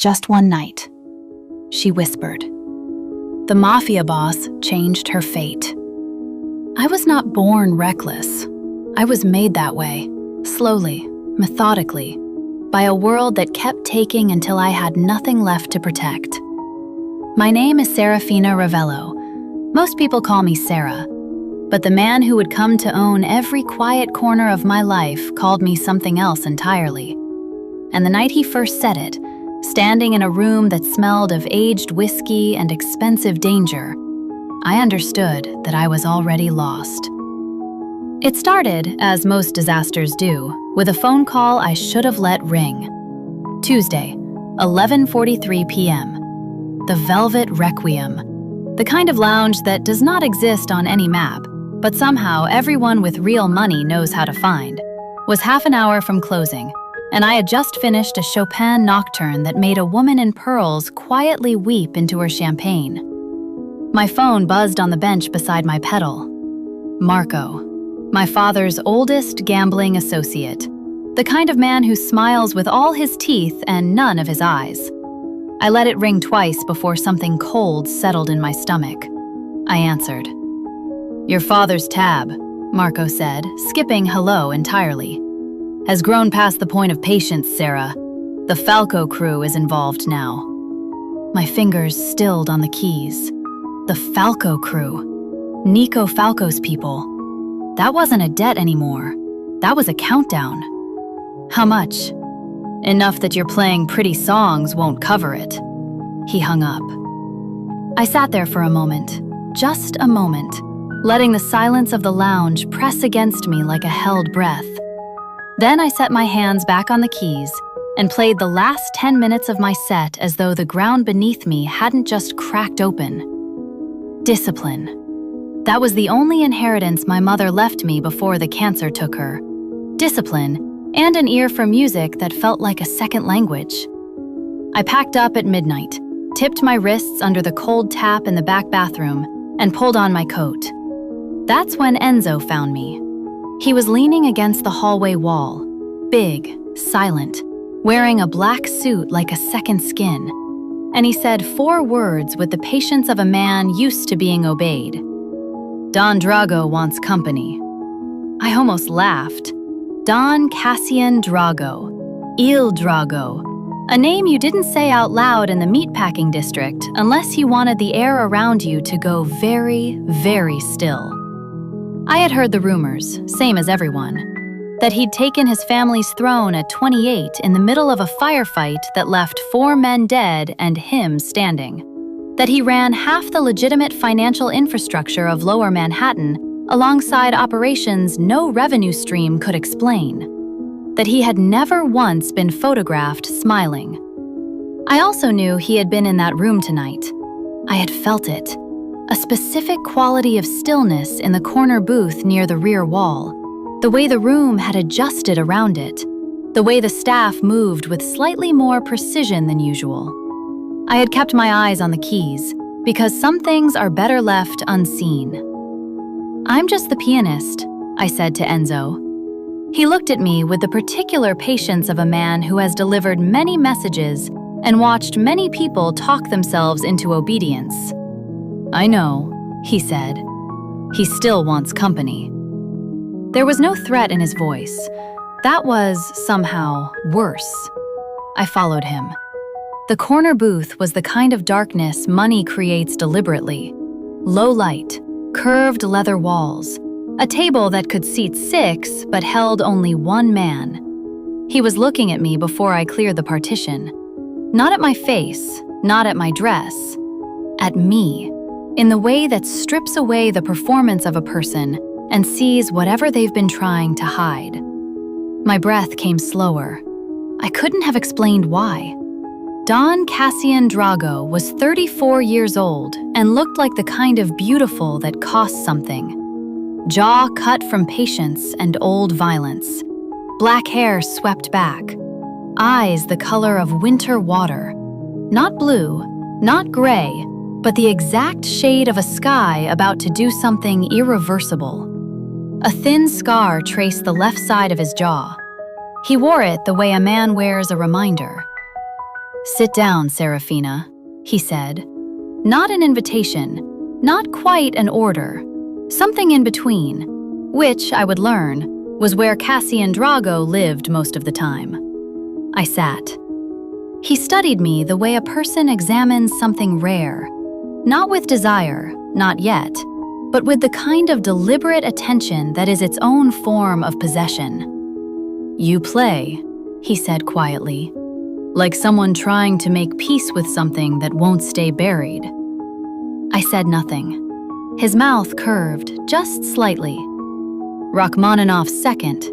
just one night," she whispered. "The Mafia boss changed her fate. I was not born reckless. I was made that way, slowly, methodically, by a world that kept taking until I had nothing left to protect. My name is Serafina Ravello. Most people call me Sarah, but the man who would come to own every quiet corner of my life called me something else entirely. And the night he first said it, standing in a room that smelled of aged whiskey and expensive danger, I understood that I was already lost. It started, as most disasters do, with a phone call I should have let ring. Tuesday, 11:43 p.m. The Velvet Requiem, the kind of lounge that does not exist on any map, but somehow everyone with real money knows how to find, was half an hour from closing, and I had just finished a Chopin nocturne that made a woman in pearls quietly weep into her champagne. My phone buzzed on the bench beside my pedal. Marco, my father's oldest gambling associate, the kind of man who smiles with all his teeth and none of his eyes. I let it ring twice before something cold settled in my stomach. I answered. "Your father's tab," Marco said, skipping hello entirely. "Has grown past the point of patience, Sarah. The Falco crew is involved now." My fingers stilled on the keys. The Falco crew. Nico Falco's people. That wasn't a debt anymore. That was a countdown. "How much?" "Enough that your playing pretty songs won't cover it." He hung up. I sat there for a moment, just a moment, letting the silence of the lounge press against me like a held breath. Then I set my hands back on the keys and played the last 10 minutes of my set as though the ground beneath me hadn't just cracked open. Discipline. That was the only inheritance my mother left me before the cancer took her. Discipline, and an ear for music that felt like a second language. I packed up at midnight, tipped my wrists under the cold tap in the back bathroom, and pulled on my coat. That's when Enzo found me. He was leaning against the hallway wall, big, silent, wearing a black suit like a second skin, and he said 4 words with the patience of a man used to being obeyed. "Don Drago wants company." I almost laughed. Don Cassian Drago. Il Drago. A name you didn't say out loud in the meatpacking district unless you wanted the air around you to go very, very still. I had heard the rumors, same as everyone, that he'd taken his family's throne at 28 in the middle of a firefight that left 4 men dead and him standing. That he ran half the legitimate financial infrastructure of Lower Manhattan alongside operations no revenue stream could explain. That he had never once been photographed smiling. I also knew he had been in that room tonight. I had felt it. A specific quality of stillness in the corner booth near the rear wall. The way the room had adjusted around it. The way the staff moved with slightly more precision than usual. I had kept my eyes on the keys, because some things are better left unseen. "I'm just the pianist," I said to Enzo. He looked at me with the particular patience of a man who has delivered many messages and watched many people talk themselves into obedience. "I know," he said. "He still wants company." There was no threat in his voice. That was, somehow, worse. I followed him. The corner booth was the kind of darkness money creates deliberately. Low light, curved leather walls, a table that could seat 6 but held only 1 man. He was looking at me before I cleared the partition. Not at my face, not at my dress. At me, in the way that strips away the performance of a person and sees whatever they've been trying to hide. My breath came slower. I couldn't have explained why. Don Cassian Drago was 34 years old and looked like the kind of beautiful that costs something. Jaw cut from patience and old violence. Black hair swept back. Eyes the color of winter water. Not blue, not gray, but the exact shade of a sky about to do something irreversible. A thin scar traced the left side of his jaw. He wore it the way a man wears a reminder. "Sit down, Serafina," he said. Not an invitation, not quite an order, something in between, which, I would learn, was where Cassian Drago lived most of the time. I sat. He studied me the way a person examines something rare, not with desire, not yet, but with the kind of deliberate attention that is its own form of possession. "You play," he said quietly, "like someone trying to make peace with something that won't stay buried." I said nothing. His mouth curved just slightly. "Rachmaninoff's second.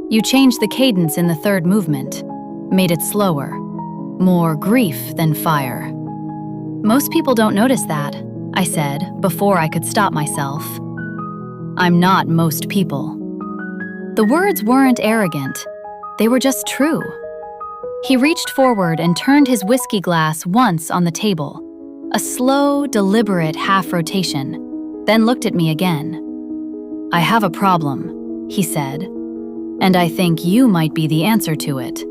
You changed the cadence in the third movement, made it slower, more grief than fire." "Most people don't notice that," I said before I could stop myself. "I'm not most people." The words weren't arrogant, they were just true. He reached forward and turned his whiskey glass once on the table, a slow, deliberate half rotation, then looked at me again. "I have a problem," he said, "and I think you might be the answer to it."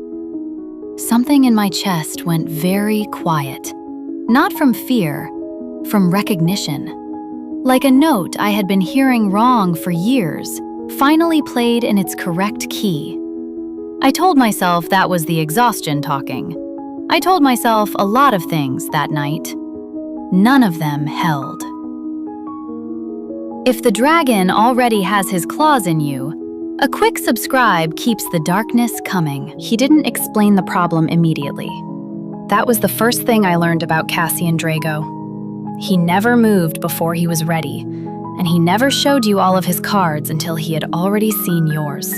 Something in my chest went very quiet, not from fear, from recognition. Like a note I had been hearing wrong for years, finally played in its correct key. I told myself that was the exhaustion talking. I told myself a lot of things that night. None of them held. If the dragon already has his claws in you, a quick subscribe keeps the darkness coming. He didn't explain the problem immediately. That was the first thing I learned about Cassian Drago. He never moved before he was ready, and he never showed you all of his cards until he had already seen yours.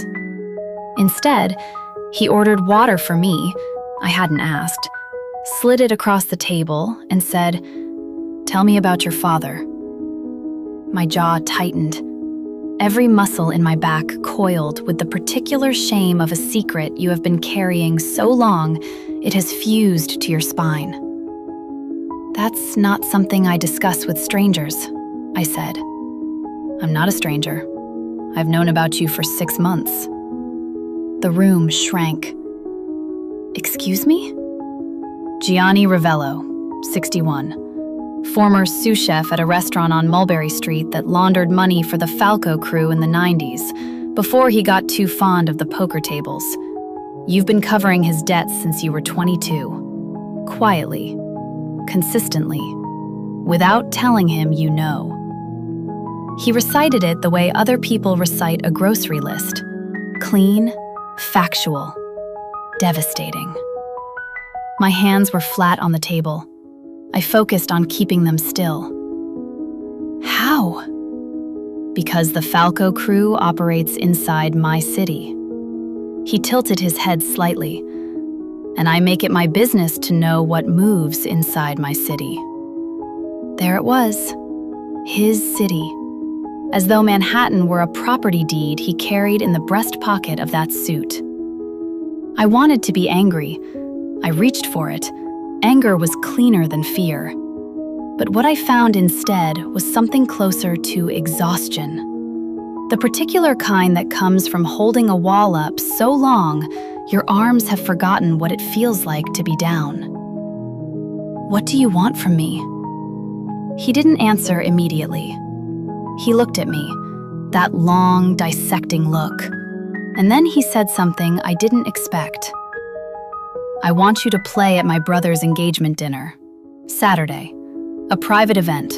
Instead, he ordered water for me, I hadn't asked, slid it across the table, and said, "Tell me about your father." My jaw tightened. Every muscle in my back coiled with the particular shame of a secret you have been carrying so long it has fused to your spine. "That's not something I discuss with strangers," I said. "I'm not a stranger. I've known about you for 6 months." The room shrank. "Excuse me?" Gianni Ravello, 61. Former sous chef at a restaurant on Mulberry Street that laundered money for the Falco crew in the 90s, before he got too fond of the poker tables. You've been covering his debts since you were 22. Quietly. Consistently. Without telling him you know. He recited it the way other people recite a grocery list. Clean, factual, devastating. My hands were flat on the table. I focused on keeping them still. How? Because the Falco crew operates inside my city. He tilted his head slightly, and I make it my business to know what moves inside my city. There it was, his city, as though Manhattan were a property deed he carried in the breast pocket of that suit. I wanted to be angry. I reached for it. Anger was cleaner than fear. But what I found instead was something closer to exhaustion. The particular kind that comes from holding a wall up so long, your arms have forgotten what it feels like to be down. "What do you want from me?" He didn't answer immediately. He looked at me, that long, dissecting look, and then he said something I didn't expect. "I want you to play at my brother's engagement dinner. Saturday. A private event.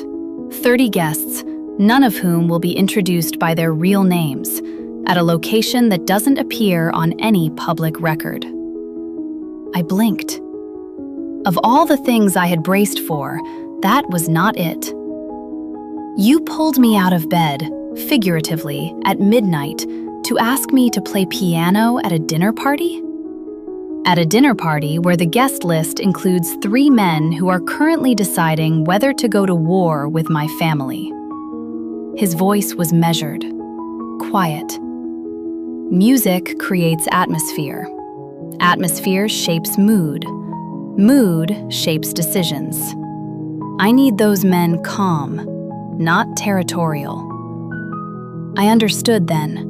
30 guests, none of whom will be introduced by their real names, at a location that doesn't appear on any public record." I blinked. Of all the things I had braced for, that was not it. "You pulled me out of bed, figuratively, at midnight, to ask me to play piano at a dinner party?" At a dinner party where the guest list includes 3 men who are currently deciding whether to go to war with my family. His voice was measured, quiet. Music creates atmosphere. Atmosphere shapes mood. Mood shapes decisions. I need those men calm, not territorial. I understood then.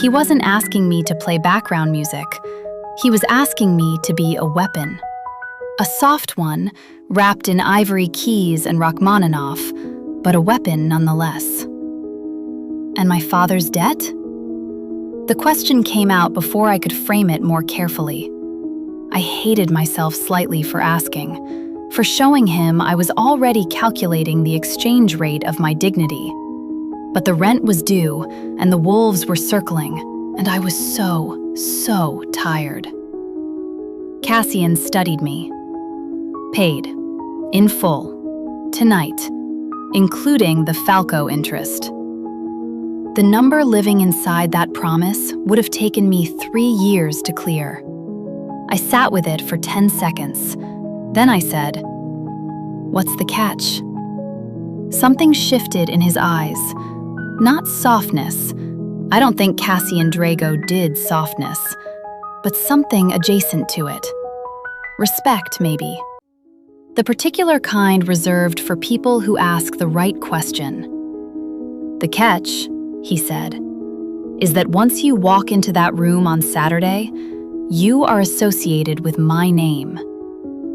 He wasn't asking me to play background music. He was asking me to be a weapon. A soft one, wrapped in ivory keys and Rachmaninoff, but a weapon nonetheless. And my father's debt? The question came out before I could frame it more carefully. I hated myself slightly for asking, for showing him I was already calculating the exchange rate of my dignity. But the rent was due, and the wolves were circling, and I was so tired. Cassian studied me. Paid. In full. Tonight. Including the Falco interest. The number living inside that promise would have taken me 3 years to clear. I sat with it for 10 seconds. Then I said, "What's the catch?" Something shifted in his eyes. Not softness. I don't think Cassian Drago did softness, but something adjacent to it. Respect, maybe. The particular kind reserved for people who ask the right question. "The catch," he said, "is that once you walk into that room on Saturday, you are associated with my name.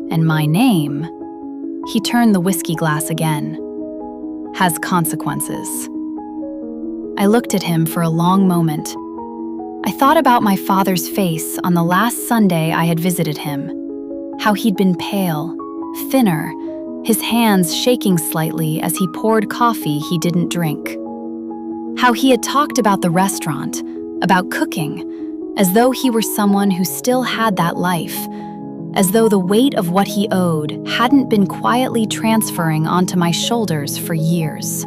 And my name," he turned the whiskey glass again, "has consequences." I looked at him for a long moment. I thought about my father's face on the last Sunday I had visited him, how he'd been pale, thinner, his hands shaking slightly as he poured coffee he didn't drink. How he had talked about the restaurant, about cooking, as though he were someone who still had that life, as though the weight of what he owed hadn't been quietly transferring onto my shoulders for years.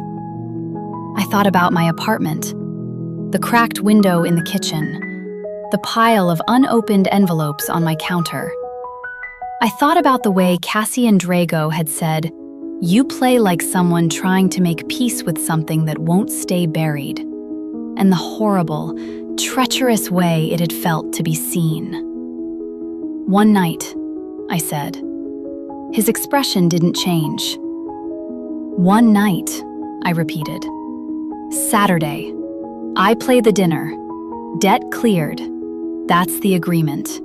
I thought about my apartment, the cracked window in the kitchen, the pile of unopened envelopes on my counter. I thought about the way Cassian Drago had said, "You play like someone trying to make peace with something that won't stay buried," and the horrible, treacherous way it had felt to be seen. "One night," I said. His expression didn't change. "One night," I repeated. "Saturday. I play the dinner. Debt cleared. That's the agreement."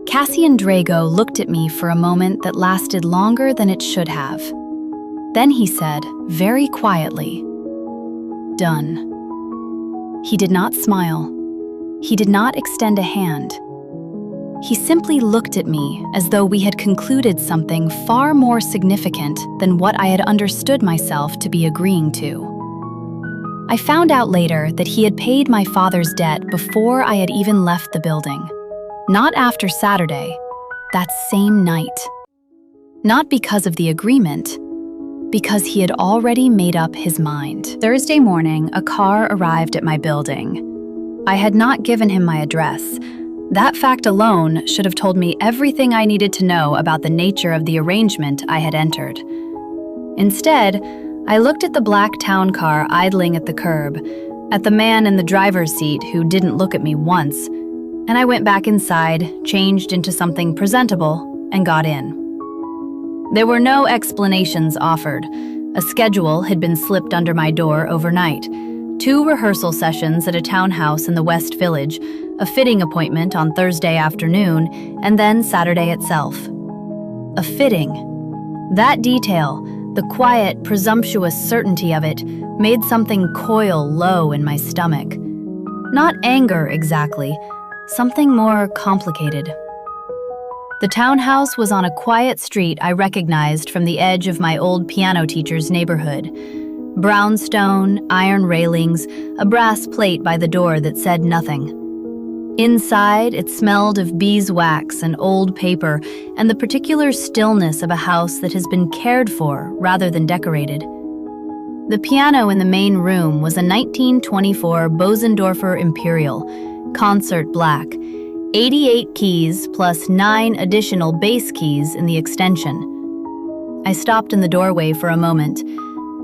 Cassian Drago looked at me for a moment that lasted longer than it should have. Then he said, very quietly, "Done." He did not smile. He did not extend a hand. He simply looked at me as though we had concluded something far more significant than what I had understood myself to be agreeing to. I found out later that he had paid my father's debt before I had even left the building. Not after Saturday, that same night. Not because of the agreement, because he had already made up his mind. Thursday morning, a car arrived at my building. I had not given him my address. That fact alone should have told me everything I needed to know about the nature of the arrangement I had entered. Instead, I looked at the black town car idling at the curb, at the man in the driver's seat who didn't look at me once, and I went back inside, changed into something presentable, and got in. There were no explanations offered. A schedule had been slipped under my door overnight. 2 rehearsal sessions at a townhouse in the West Village, a fitting appointment on Thursday afternoon, and then Saturday itself. A fitting. That detail, the quiet, presumptuous certainty of it, made something coil low in my stomach. Not anger exactly, something more complicated. The townhouse was on a quiet street I recognized from the edge of my old piano teacher's neighborhood. Brownstone, iron railings, a brass plate by the door that said nothing. Inside, it smelled of beeswax and old paper and the particular stillness of a house that has been cared for rather than decorated. The piano in the main room was a 1924 Bosendorfer Imperial, concert black, 88 keys plus 9 additional bass keys in the extension. I stopped in the doorway for a moment.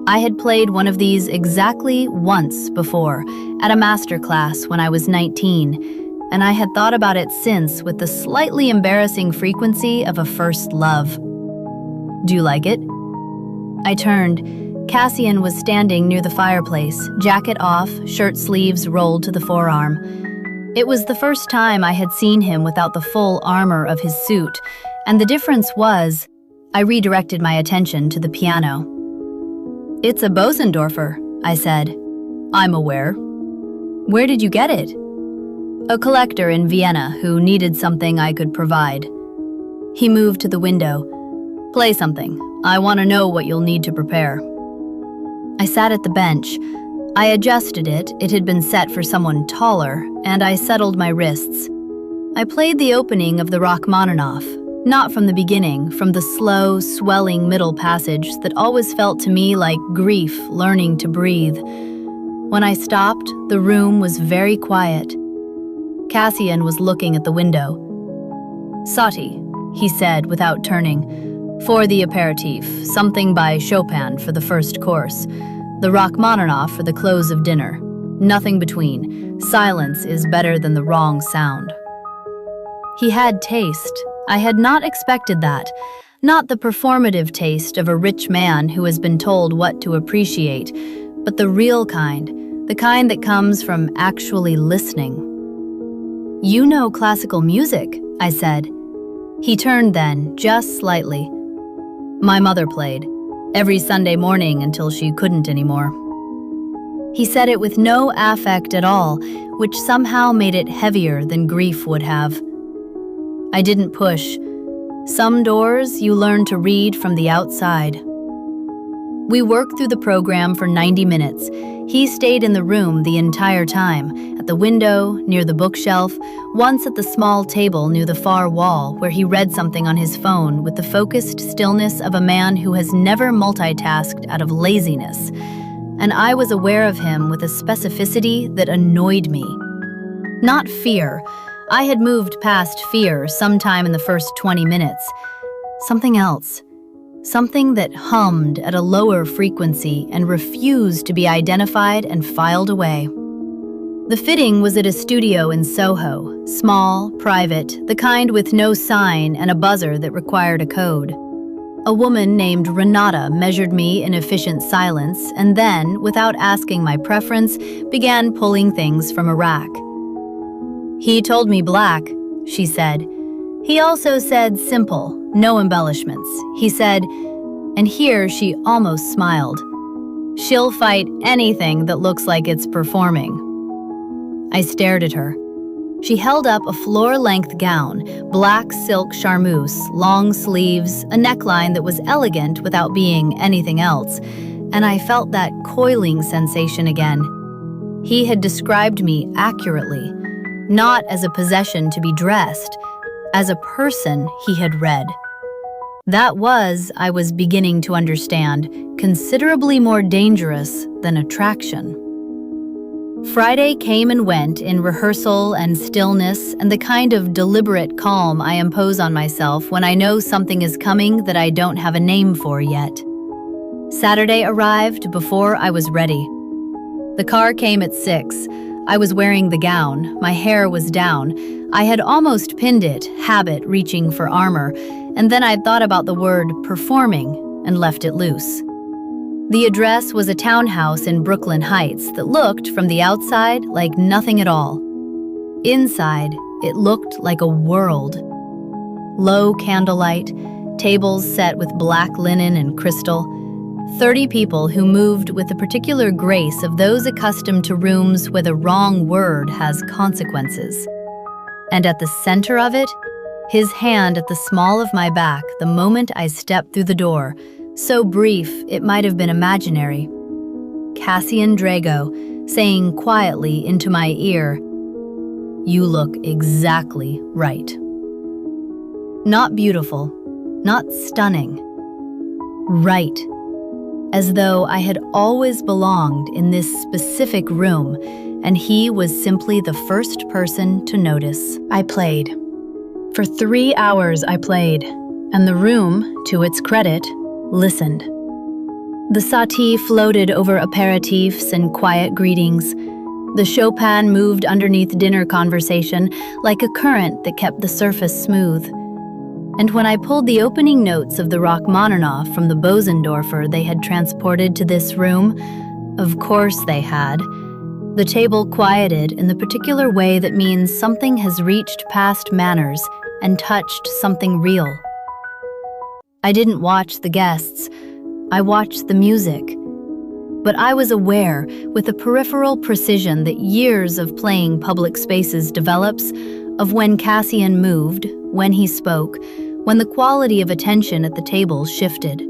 I had played one of these exactly once before, at a master class when I was 19, and I had thought about it since with the slightly embarrassing frequency of a first love. "Do you like it?" I turned. Cassian was standing near the fireplace, jacket off, shirt sleeves rolled to the forearm. It was the first time I had seen him without the full armor of his suit, And the difference was, I redirected my attention to the piano. "It's a Bosendorfer," I said. "I'm aware. Where did you get it?" "A collector in Vienna who needed something I could provide." He moved to the window. "Play something. I want to know what you'll need to prepare." I sat at the bench. I adjusted it had been set for someone taller, and I settled my wrists. I played the opening of the Rachmaninoff, not from the beginning, from the slow, swelling middle passage that always felt to me like grief learning to breathe. When I stopped, the room was very quiet. Cassian was looking at the window. "Sati," he said without turning, "for the aperitif, something by Chopin for the first course, the Rachmaninoff for the close of dinner. Nothing between. Silence is better than the wrong sound." He had taste. I had not expected that. Not the performative taste of a rich man who has been told what to appreciate, but the real kind, the kind that comes from actually listening. "You know classical music," I said. He turned then, just slightly. "My mother played, every Sunday morning until she couldn't anymore." He said it with no affect at all, which somehow made it heavier than grief would have. I didn't push. Some doors you learn to read from the outside. We worked through the program for 90 minutes. He stayed in the room the entire time, at the window, near the bookshelf, once at the small table near the far wall where he read something on his phone with the focused stillness of a man who has never multitasked out of laziness. And I was aware of him with a specificity that annoyed me. Not fear. I had moved past fear sometime in the first 20 minutes. Something else. Something that hummed at a lower frequency and refused to be identified and filed away. The fitting was at a studio in Soho, small, private, the kind with no sign and a buzzer that required a code. A woman named Renata measured me in efficient silence and then, without asking my preference, began pulling things from a rack. "He told me black," she said. "He also said simple, no embellishments. He said," and here she almost smiled, "she'll fight anything that looks like it's performing." I stared at her. She held up a floor-length gown, black silk charmeuse, long sleeves, a neckline that was elegant without being anything else, and I felt that coiling sensation again. He had described me accurately, not as a possession to be dressed, as a person he had read. That was, I was beginning to understand, considerably more dangerous than attraction. Friday came and went in rehearsal and stillness and the kind of deliberate calm I impose on myself when I know something is coming that I don't have a name for yet. Saturday arrived before I was ready. The car came at 6. I was wearing the gown, my hair was down. I had almost pinned it, habit reaching for armor, and then I'd thought about the word performing and left it loose. The address was a townhouse in Brooklyn Heights that looked, from the outside, like nothing at all. Inside, it looked like a world. Low candlelight, tables set with black linen and crystal, 30 people who moved with the particular grace of those accustomed to rooms where the wrong word has consequences. And at the center of it, his hand at the small of my back the moment I stepped through the door, so brief it might have been imaginary. Cassian Drago, saying quietly into my ear, "You look exactly right." Not beautiful, not stunning. Right. As though I had always belonged in this specific room, and he was simply the first person to notice. I played. For 3 hours I played, and the room, to its credit, listened. The Sati floated over aperitifs and quiet greetings. The Chopin moved underneath dinner conversation like a current that kept the surface smooth. And when I pulled the opening notes of the Rachmaninoff from the Bosendorfer they had transported to this room, of course they had, the table quieted in the particular way that means something has reached past manners and touched something real, I didn't watch the guests. I watched the music. But I was aware, with a peripheral precision that years of playing public spaces develops, of when Cassian moved, when he spoke, when the quality of attention at the table shifted.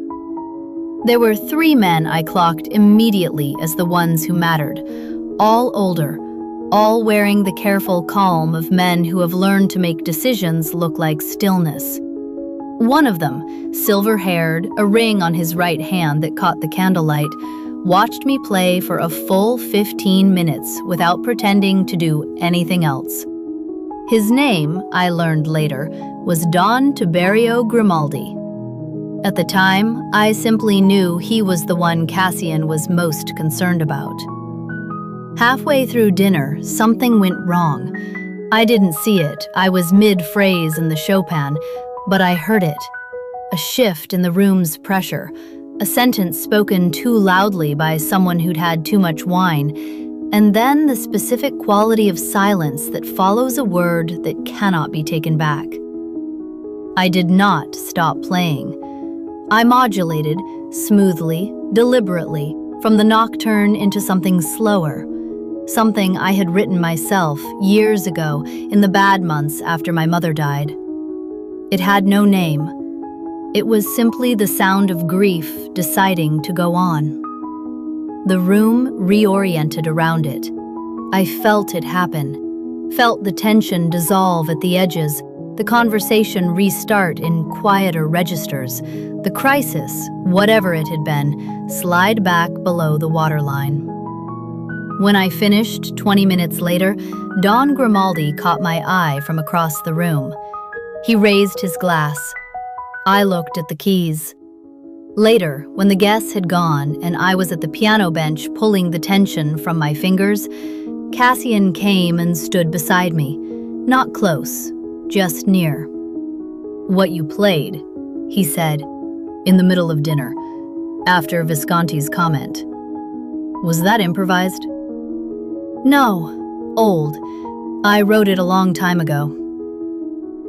There were 3 men I clocked immediately as the ones who mattered, all older, all wearing the careful calm of men who have learned to make decisions look like stillness. One of them, silver-haired, a ring on his right hand that caught the candlelight, watched me play for a full 15 minutes without pretending to do anything else. His name, I learned later, was Don Tiberio Grimaldi. At the time, I simply knew he was the one Cassian was most concerned about. Halfway through dinner, something went wrong. I didn't see it, I was mid-phrase in the Chopin, but I heard it. A shift in the room's pressure, a sentence spoken too loudly by someone who'd had too much wine, and then the specific quality of silence that follows a word that cannot be taken back. I did not stop playing. I modulated, smoothly, deliberately, from the nocturne into something slower, something I had written myself years ago in the bad months after my mother died. It had no name. It was simply the sound of grief deciding to go on. The room reoriented around it. I felt it happen, felt the tension dissolve at the edges, the conversation restart in quieter registers, the crisis, whatever it had been, slide back below the waterline. When I finished 20 minutes later, Don Grimaldi caught my eye from across the room. He raised his glass. I looked at the keys. Later, when the guests had gone and I was at the piano bench pulling the tension from my fingers, Cassian came and stood beside me, not close, just near. "What you played," he said, in the middle of dinner, after Visconti's comment. "Was that improvised?" "No, old. I wrote it a long time ago."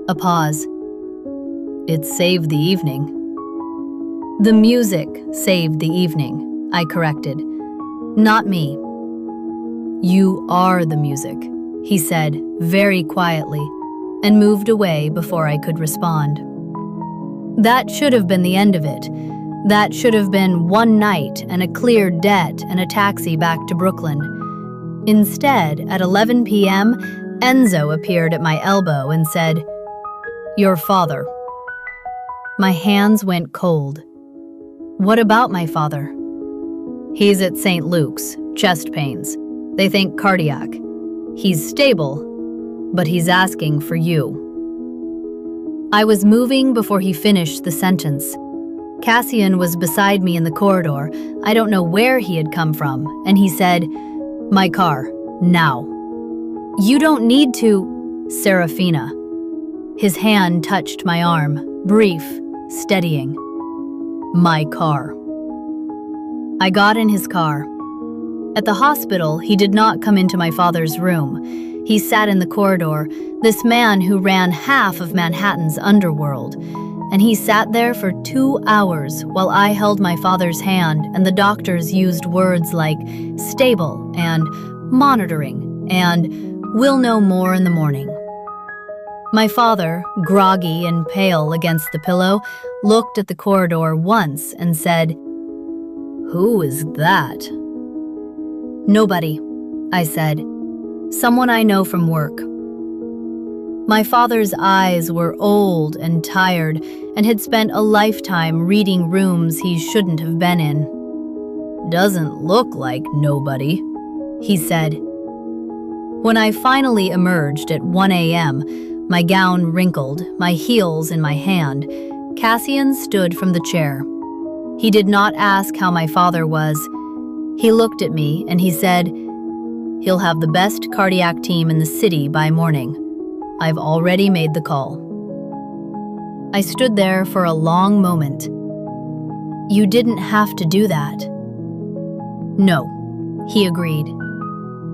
A pause. "It saved the evening." "The music saved the evening," I corrected. "Not me." "You are the music," he said very quietly, and moved away before I could respond. That should have been the end of it. That should have been one night and a clear debt and a taxi back to Brooklyn. Instead, at 11 p.m., Enzo appeared at my elbow and said, "Your father." My hands went cold. "What about my father?" "He's at St. Luke's, chest pains. They think cardiac. He's stable, but he's asking for you." I was moving before he finished the sentence. Cassian was beside me in the corridor. I don't know where he had come from, and he said, "My car, now." "You don't need to, Serafina." His hand touched my arm, brief, steadying. "My car." I got in his car. At the hospital, he did not come into my father's room. He sat in the corridor, this man who ran half of Manhattan's underworld, and he sat there for 2 hours while I held my father's hand and the doctors used words like stable and monitoring and we'll know more in the morning. My father, groggy and pale against the pillow, looked at the corridor once and said, "Who is that?" "Nobody," I said. "Someone I know from work." My father's eyes were old and tired and had spent a lifetime reading rooms he shouldn't have been in. "Doesn't look like nobody," he said. When I finally emerged at 1 a.m., my gown wrinkled, my heels in my hand, Cassian stood from the chair. He did not ask how my father was. He looked at me and he said, "He'll have the best cardiac team in the city by morning. I've already made the call." I stood there for a long moment. "You didn't have to do that." "No," he agreed.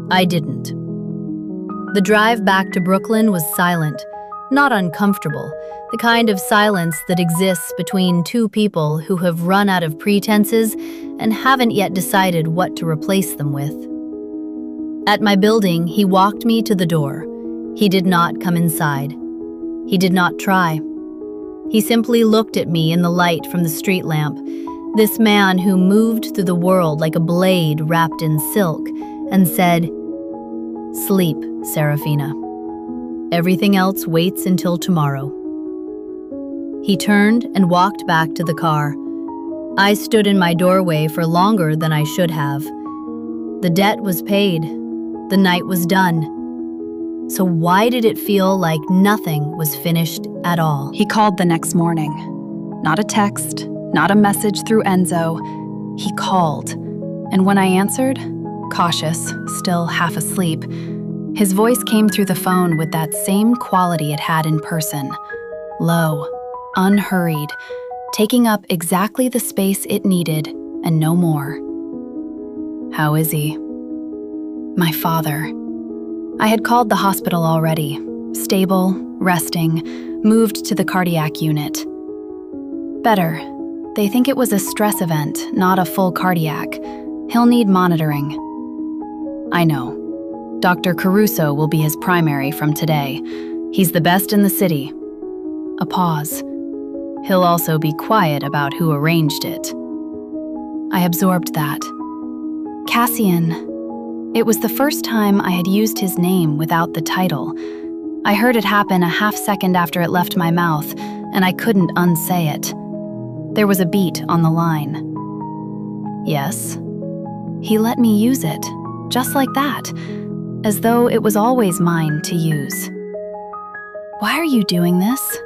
"I didn't." The drive back to Brooklyn was silent. not uncomfortable, the kind of silence that exists between two people who have run out of pretenses and haven't yet decided what to replace them with. At my building, he walked me to the door. He did not come inside. He did not try. He simply looked at me in the light from the street lamp, this man who moved through the world like a blade wrapped in silk, and said, "Sleep, Serafina. Everything else waits until tomorrow." He turned and walked back to the car. I stood in my doorway for longer than I should have. The debt was paid. The night was done. So why did it feel like nothing was finished at all? He called the next morning. Not a text, not a message through Enzo. He called. And when I answered, cautious, still half asleep, his voice came through the phone with that same quality it had in person. Low, unhurried, taking up exactly the space it needed and no more. "How is he?" My father. I had called the hospital already. Stable, resting, moved to the cardiac unit. "Better. They think it was a stress event, not a full cardiac. He'll need monitoring." "I know. Dr. Caruso will be his primary from today. He's the best in the city." A pause. "He'll also be quiet about who arranged it." I absorbed that. Cassian. It was the first time I had used his name without the title. I heard it happen a half second after it left my mouth, and I couldn't unsay it. There was a beat on the line. "Yes." He let me use it, just like that, as though it was always mine to use. "Why are you doing this?"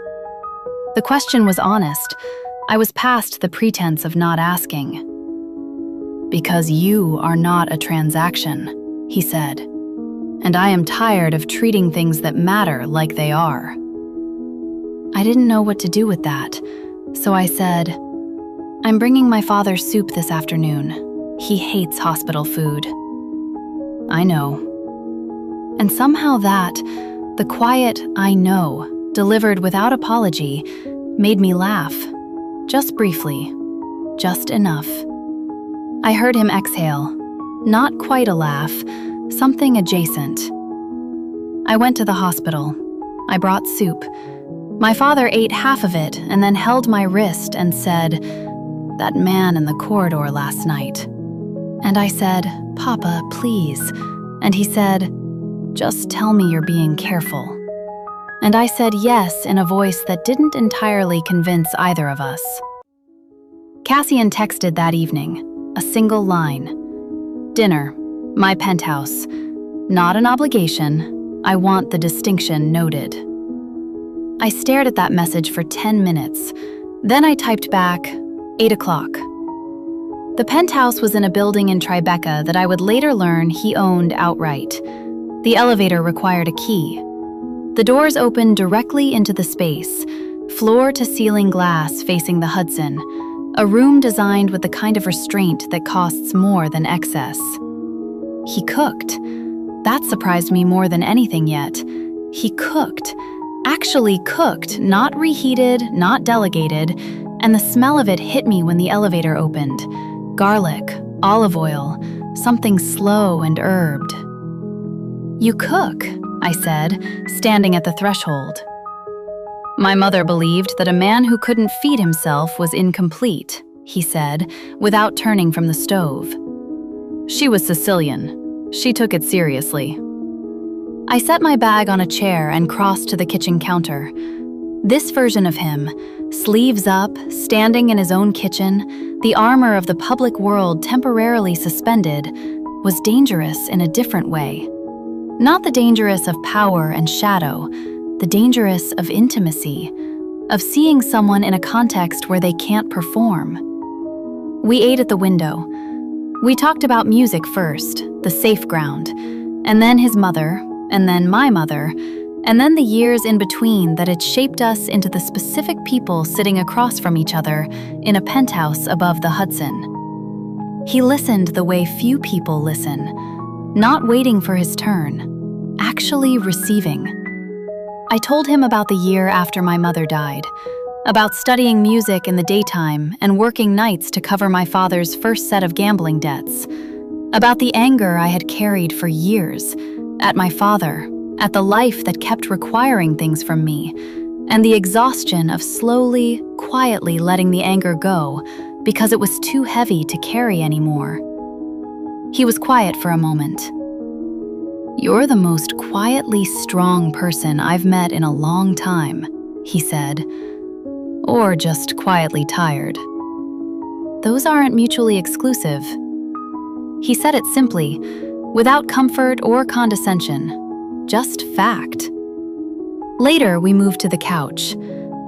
The question was honest. I was past the pretense of not asking. "Because you are not a transaction," he said, "and I am tired of treating things that matter like they are." I didn't know what to do with that, so I said, "I'm bringing my father soup this afternoon. He hates hospital food." "I know." And somehow that, the quiet "I know," delivered without apology, made me laugh. Just briefly. Just enough. I heard him exhale. Not quite a laugh, something adjacent. I went to the hospital. I brought soup. My father ate half of it and then held my wrist and said, "That man in the corridor last night." And I said, "Papa, please." And he said, "Just tell me you're being careful." And I said yes in a voice that didn't entirely convince either of us. Cassian texted that evening, a single line. "Dinner, my penthouse. Not an obligation. I want the distinction noted." I stared at that message for 10 minutes. Then I typed back, 8 o'clock. The penthouse was in a building in Tribeca that I would later learn he owned outright. The elevator required a key. The doors opened directly into the space, floor-to-ceiling glass facing the Hudson, a room designed with the kind of restraint that costs more than excess. He cooked. That surprised me more than anything yet. He cooked. Actually cooked, not reheated, not delegated, and the smell of it hit me when the elevator opened. Garlic, olive oil, something slow and herbed. "You cook," I said, standing at the threshold. "My mother believed that a man who couldn't feed himself was incomplete," he said, without turning from the stove. "She was Sicilian. She took it seriously." I set my bag on a chair and crossed to the kitchen counter. This version of him, sleeves up, standing in his own kitchen, the armor of the public world temporarily suspended, was dangerous in a different way. Not the dangerous of power and shadow, the dangerous of intimacy, of seeing someone in a context where they can't perform. We ate at the window. We talked about music first, the safe ground, and then his mother, and then my mother, and then the years in between that had shaped us into the specific people sitting across from each other in a penthouse above the Hudson. He listened the way few people listen, not waiting for his turn, actually receiving. I told him about the year after my mother died, about studying music in the daytime and working nights to cover my father's first set of gambling debts, about the anger I had carried for years, at my father, at the life that kept requiring things from me, and the exhaustion of slowly, quietly letting the anger go because it was too heavy to carry anymore. He was quiet for a moment. "You're the most quietly strong person I've met in a long time," he said. "Or just quietly tired. Those aren't mutually exclusive." He said it simply, without comfort or condescension, just fact. Later, we moved to the couch.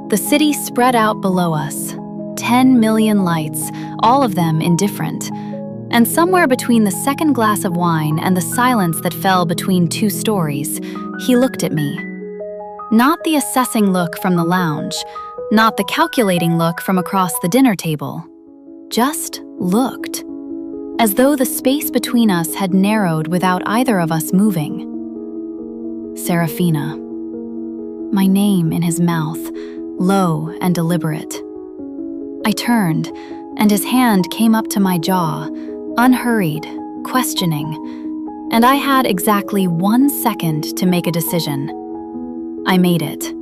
The city spread out below us, 10 million lights, all of them indifferent. And somewhere between the second glass of wine and the silence that fell between two stories, he looked at me. Not the assessing look from the lounge, not the calculating look from across the dinner table. Just looked. As though the space between us had narrowed without either of us moving. Serafina. My name in his mouth, low and deliberate. I turned, and his hand came up to my jaw, unhurried, questioning, and I had exactly 1 second to make a decision. I made it.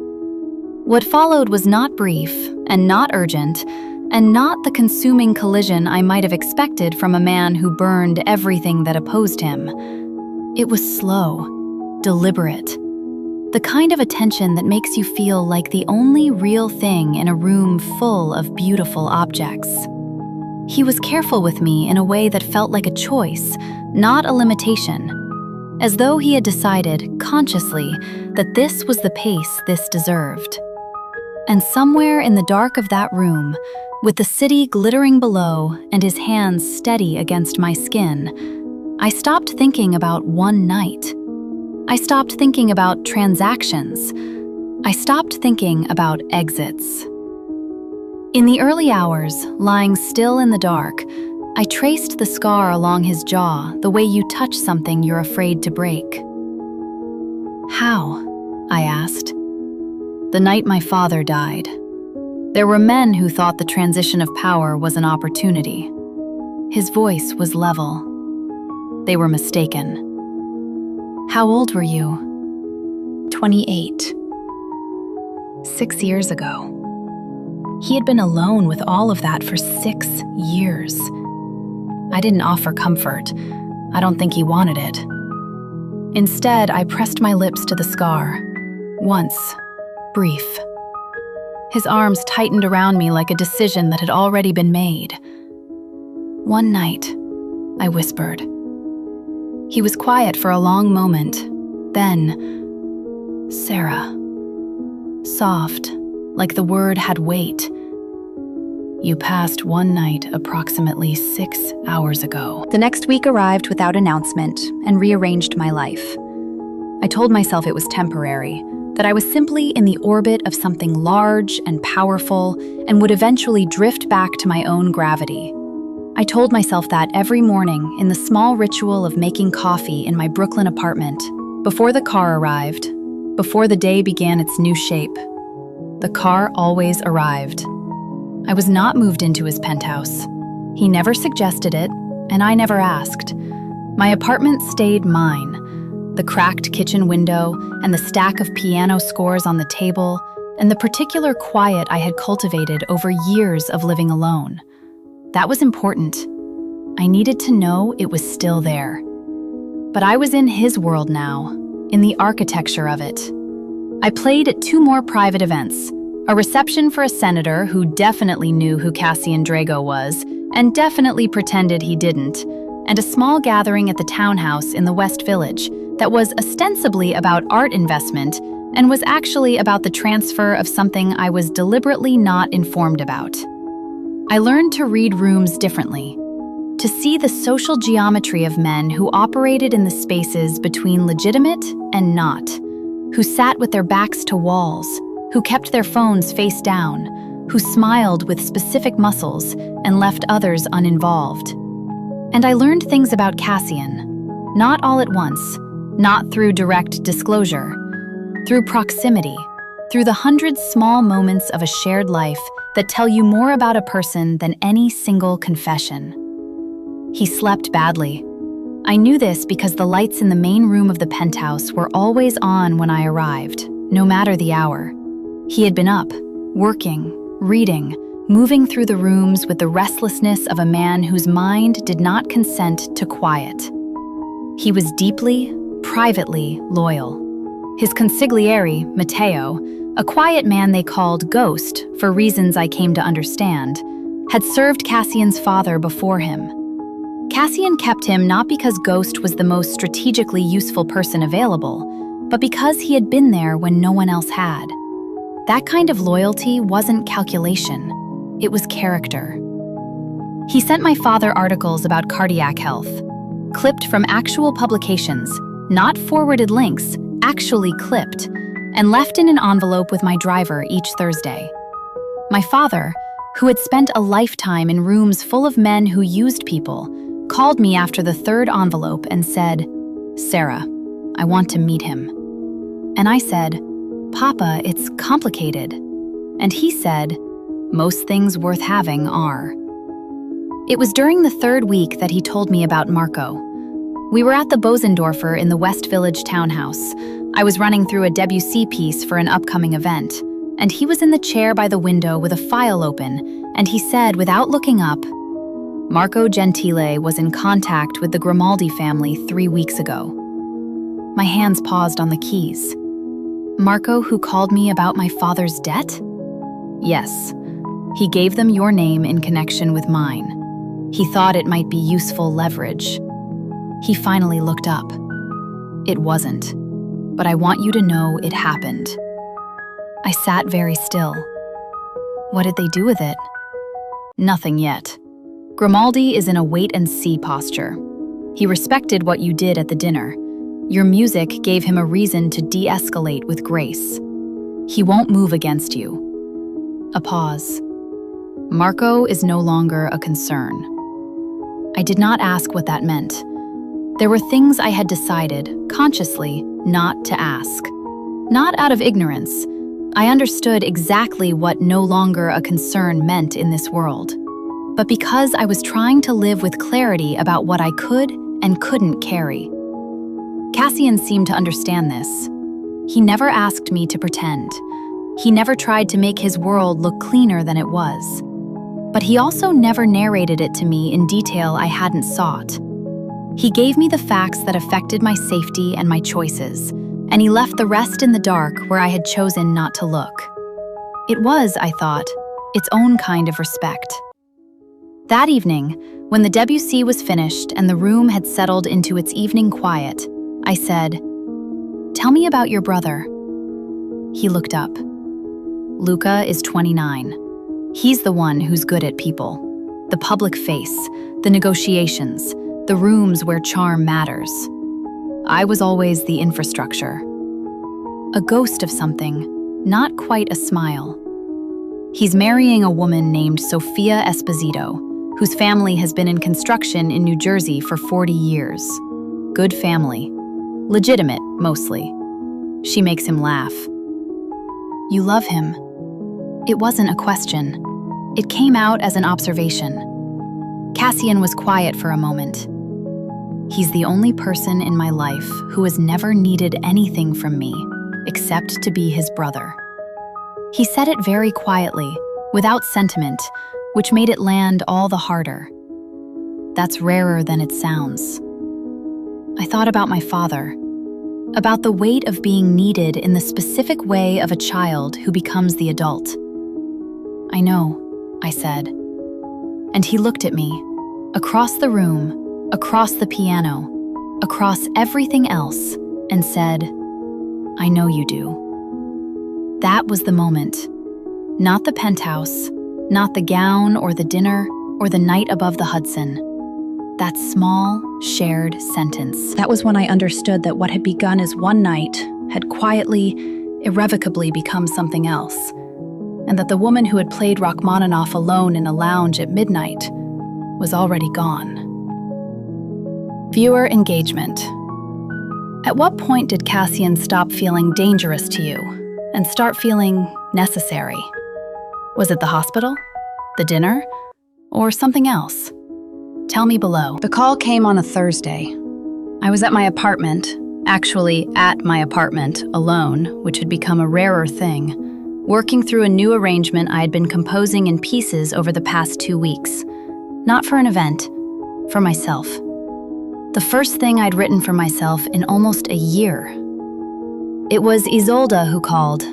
What followed was not brief, and not urgent, and not the consuming collision I might have expected from a man who burned everything that opposed him. It was slow, deliberate, the kind of attention that makes you feel like the only real thing in a room full of beautiful objects. He was careful with me in a way that felt like a choice, not a limitation, as though he had decided, consciously, that this was the pace this deserved. And somewhere in the dark of that room, with the city glittering below and his hands steady against my skin, I stopped thinking about one night. I stopped thinking about transactions. I stopped thinking about exits. In the early hours, lying still in the dark, I traced the scar along his jaw the way you touch something you're afraid to break. "How?" I asked. "The night my father died. There were men who thought the transition of power was an opportunity." His voice was level. They were mistaken. "How old were you?" 28. 6 years ago. He had been alone with all of that for 6 years. I didn't offer comfort. I don't think he wanted it. Instead, I pressed my lips to the scar. Once. Brief. His arms tightened around me like a decision that had already been made. "One night," I whispered. He was quiet for a long moment. Then, "Sarah." Soft, like the word had weight. "You passed one night approximately 6 hours ago." The next week arrived without announcement and rearranged my life. I told myself it was temporary, that I was simply in the orbit of something large and powerful and would eventually drift back to my own gravity. I told myself that every morning in the small ritual of making coffee in my Brooklyn apartment, before the car arrived, before the day began its new shape. The car always arrived. I was not moved into his penthouse. He never suggested it, and I never asked. My apartment stayed mine. The cracked kitchen window, and the stack of piano scores on the table, and the particular quiet I had cultivated over years of living alone. That was important. I needed to know it was still there. But I was in his world now, in the architecture of it. I played at 2 more private events, a reception for a senator who definitely knew who Cassian Drago was, and definitely pretended he didn't, and a small gathering at the townhouse in the West Village that was ostensibly about art investment and was actually about the transfer of something I was deliberately not informed about. I learned to read rooms differently, to see the social geometry of men who operated in the spaces between legitimate and not, who sat with their backs to walls, who kept their phones face down, who smiled with specific muscles and left others uninvolved. And I learned things about Cassian, not all at once, not through direct disclosure. through proximity, through the 100 small moments of a shared life that tell you more about a person than any single confession. He slept badly. I knew this because the lights in the main room of the penthouse were always on when I arrived, no matter the hour. He had been up, working, reading, moving through the rooms with the restlessness of a man whose mind did not consent to quiet. He was deeply, privately loyal. His consigliere, Matteo, a quiet man they called Ghost for reasons I came to understand, had served Cassian's father before him. Cassian kept him not because Ghost was the most strategically useful person available, but because he had been there when no one else had. That kind of loyalty wasn't calculation, it was character. He sent my father articles about cardiac health, clipped from actual publications, not forwarded links, actually clipped, and left in an envelope with my driver each Thursday. My father, who had spent a lifetime in rooms full of men who used people, called me after the third envelope and said, "Sarah, I want to meet him." And I said, "Papa, it's complicated." And he said, "Most things worth having are." It was during the third week that he told me about Marco. We were at the Bosendorfer in the West Village townhouse. I was running through a Debussy piece for an upcoming event, and he was in the chair by the window with a file open, and he said, without looking up, "Marco Gentile was in contact with the Grimaldi family 3 weeks ago." My hands paused on the keys. "Marco who called me about my father's debt?" "Yes. He gave them your name in connection with mine. He thought it might be useful leverage." He finally looked up. "It wasn't, but I want you to know it happened." I sat very still. What did they do with it? Nothing yet. Grimaldi is in a wait-and-see posture. He respected what you did at the dinner. Your music gave him a reason to de-escalate with grace. He won't move against you. A pause. Marco is no longer a concern. I did not ask what that meant. There were things I had decided, consciously, not to ask. Not out of ignorance. I understood exactly what no longer a concern meant in this world. But because I was trying to live with clarity about what I could and couldn't carry. Cassian seemed to understand this. He never asked me to pretend. He never tried to make his world look cleaner than it was. But he also never narrated it to me in detail I hadn't sought. He gave me the facts that affected my safety and my choices, and he left the rest in the dark where I had chosen not to look. It was, I thought, its own kind of respect. That evening, when the Debussy was finished and the room had settled into its evening quiet, I said, "Tell me about your brother." He looked up. "Luca is 29. He's the one who's good at people. The public face, the negotiations, the rooms where charm matters. I was always the infrastructure. A ghost of something, not quite a smile. He's marrying a woman named Sofia Esposito, whose family has been in construction in New Jersey for 40 years. Good family. Legitimate, mostly. She makes him laugh." "You love him." It wasn't a question. It came out as an observation. Cassian was quiet for a moment. "He's the only person in my life who has never needed anything from me except to be his brother." He said it very quietly, without sentiment, which made it land all the harder. That's rarer than it sounds. I thought about my father, about the weight of being needed in the specific way of a child who becomes the adult. "I know," I said. And he looked at me, across the room, across the piano, across everything else, and said, "I know you do." That was the moment. Not the penthouse, not the gown or the dinner or the night above the Hudson. That small, shared sentence. That was when I understood that what had begun as one night had quietly, irrevocably become something else, and that the woman who had played Rachmaninoff alone in a lounge at midnight was already gone. Viewer engagement. At what point did Cassian stop feeling dangerous to you and start feeling necessary? Was it the hospital, the dinner, or something else? Tell me below. The call came on a Thursday. I was at my apartment, actually at my apartment, alone, which had become a rarer thing, working through a new arrangement I had been composing in pieces over the past 2 weeks. Not for an event, for myself. The first thing I'd written for myself in almost a year. It was Isolde who called.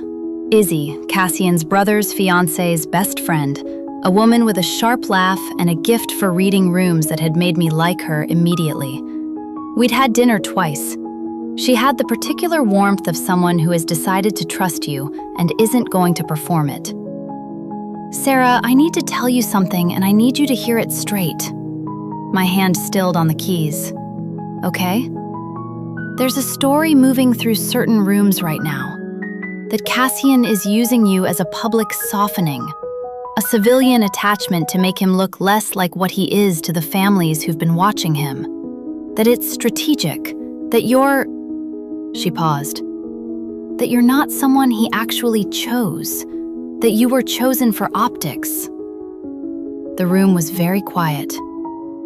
Izzy, Cassian's brother's fiance's best friend, a woman with a sharp laugh and a gift for reading rooms that had made me like her immediately. We'd had dinner twice. She had the particular warmth of someone who has decided to trust you and isn't going to perform it. Sarah, I need to tell you something and I need you to hear it straight. My hand stilled on the keys. Okay? There's a story moving through certain rooms right now that Cassian is using you as a public softening, a civilian attachment to make him look less like what he is to the families who've been watching him. That it's strategic, that you're... She paused. That you're not someone he actually chose, that you were chosen for optics. The room was very quiet.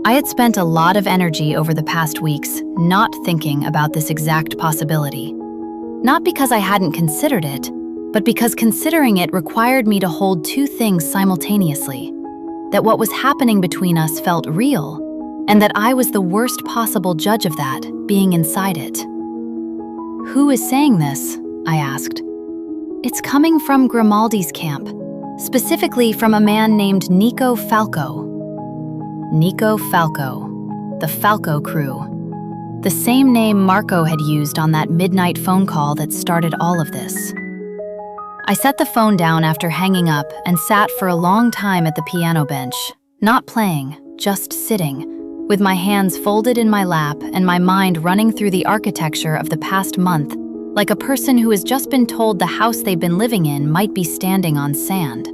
I had spent a lot of energy over the past weeks not thinking about this exact possibility. Not because I hadn't considered it, but because considering it required me to hold two things simultaneously. That what was happening between us felt real, and that I was the worst possible judge of that, being inside it. Who is saying this? I asked. It's coming from Grimaldi's camp, specifically from a man named Nico Falco. Nico Falco, the Falco crew. The same name Marco had used on that midnight phone call that started all of this. I set the phone down after hanging up and sat for a long time at the piano bench, not playing, just sitting, with my hands folded in my lap and my mind running through the architecture of the past month, like a person who has just been told the house they've been living in might be standing on sand.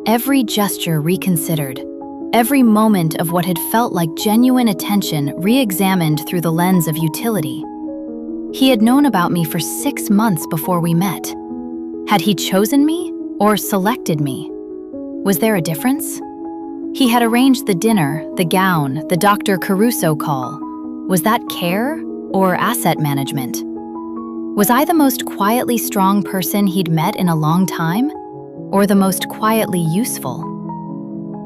Every gesture reconsidered, every moment of what had felt like genuine attention re-examined through the lens of utility. He had known about me for 6 months before we met. Had he chosen me or selected me? Was there a difference? He had arranged the dinner, the gown, the Dr. Caruso call. Was that care or asset management? Was I the most quietly strong person he'd met in a long time? Or the most quietly useful?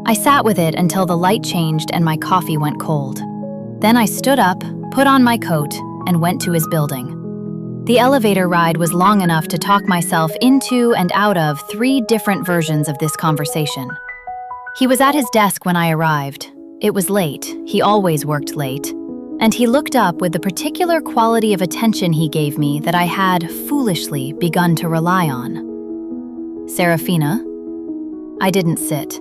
I sat with it until the light changed and my coffee went cold. Then I stood up, put on my coat, and went to his building. The elevator ride was long enough to talk myself into and out of 3 different versions of this conversation. He was at his desk when I arrived. It was late, he always worked late, and he looked up with the particular quality of attention he gave me that I had, foolishly, begun to rely on. Serafina? I didn't sit.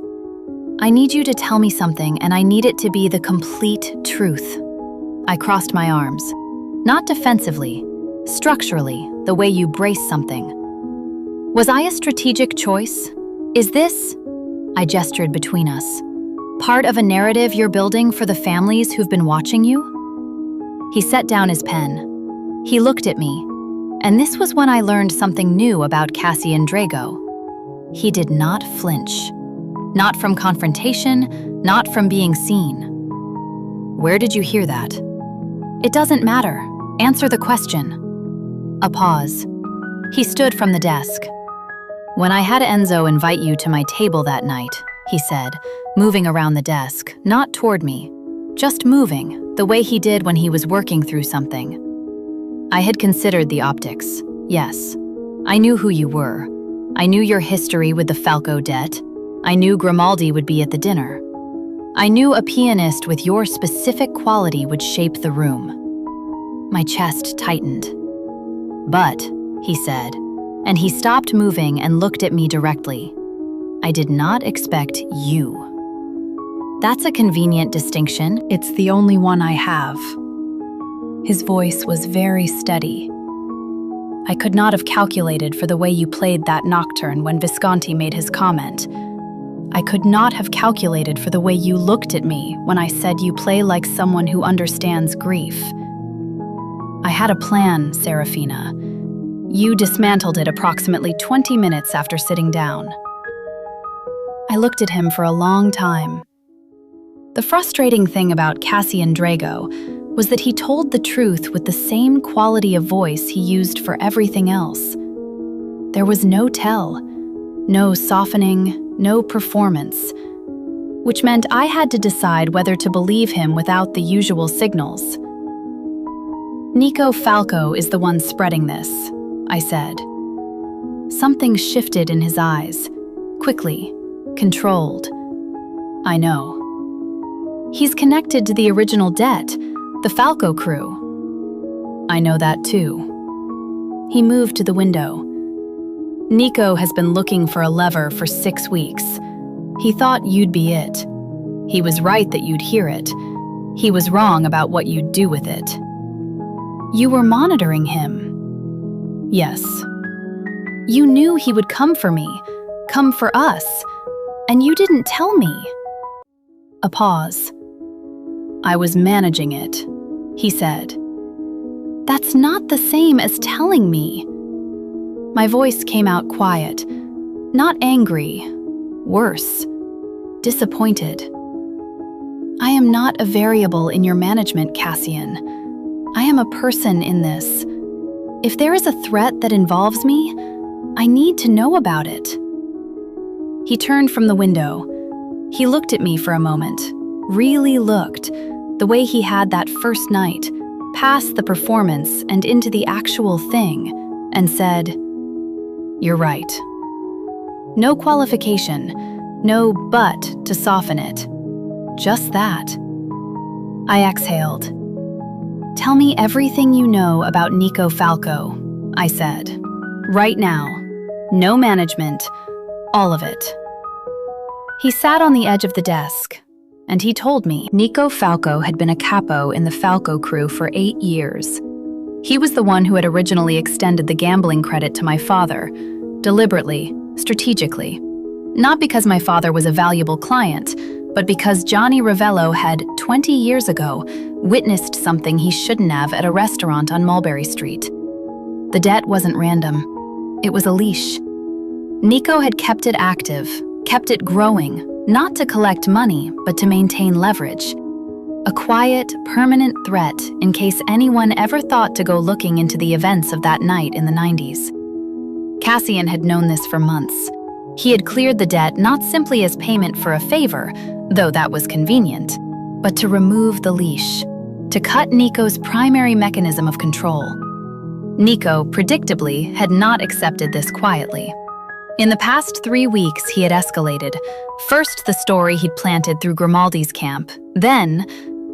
I need you to tell me something, and I need it to be the complete truth. I crossed my arms. Not defensively, structurally, the way you brace something. Was I a strategic choice? Is this, I gestured between us, part of a narrative you're building for the families who've been watching you? He set down his pen. He looked at me, and this was when I learned something new about Cassian Drago. He did not flinch. Not from confrontation, not from being seen. Where did you hear that? It doesn't matter. Answer the question. A pause. He stood from the desk. When I had Enzo invite you to my table that night, he said, moving around the desk, not toward me, just moving, the way he did when he was working through something. I had considered the optics, yes. I knew who you were. I knew your history with the Falco debt. I knew Grimaldi would be at the dinner. I knew a pianist with your specific quality would shape the room. My chest tightened. But, he said, and he stopped moving and looked at me directly. I did not expect you. That's a convenient distinction. It's the only one I have. His voice was very steady. I could not have calculated for the way you played that nocturne when Visconti made his comment. I could not have calculated for the way you looked at me when I said you play like someone who understands grief. I had a plan, Serafina. You dismantled it approximately 20 minutes after sitting down. I looked at him for a long time. The frustrating thing about Cassian Drago was that he told the truth with the same quality of voice he used for everything else. There was no tell, no softening, no performance, which meant I had to decide whether to believe him without the usual signals. Nico Falco is the one spreading this, I said. Something shifted in his eyes, quickly, controlled. I know. He's connected to the original debt, the Falco crew. I know that too. He moved to the window. Nico has been looking for a lever for 6 weeks. He thought you'd be it. He was right that you'd hear it. He was wrong about what you'd do with it. You were monitoring him. Yes. You knew he would come for me, come for us, and you didn't tell me. A pause. I was managing it, he said. That's not the same as telling me. My voice came out quiet, not angry, worse, disappointed. I am not a variable in your management, Cassian. I am a person in this. If there is a threat that involves me, I need to know about it. He turned from the window. He looked at me for a moment, really looked, the way he had that first night, past the performance and into the actual thing, and said, "You're right." No qualification, no but to soften it. Just that. I exhaled. Tell me everything you know about Nico Falco, I said. Right now. No management. All of it. He sat on the edge of the desk, and he told me Nico Falco had been a capo in the Falco crew for 8 years. He was the one who had originally extended the gambling credit to my father, deliberately, strategically. Not because my father was a valuable client, but because Johnny Ravello had, 20 years ago, witnessed something he shouldn't have at a restaurant on Mulberry Street. The debt wasn't random. It was a leash. Nico had kept it active, kept it growing, not to collect money, but to maintain leverage. A quiet, permanent threat in case anyone ever thought to go looking into the events of that night in the 90s. Cassian had known this for months. He had cleared the debt not simply as payment for a favor, though that was convenient, but to remove the leash, to cut Nico's primary mechanism of control. Nico, predictably, had not accepted this quietly. In the past 3 weeks, he had escalated. First, the story he'd planted through Grimaldi's camp. Then,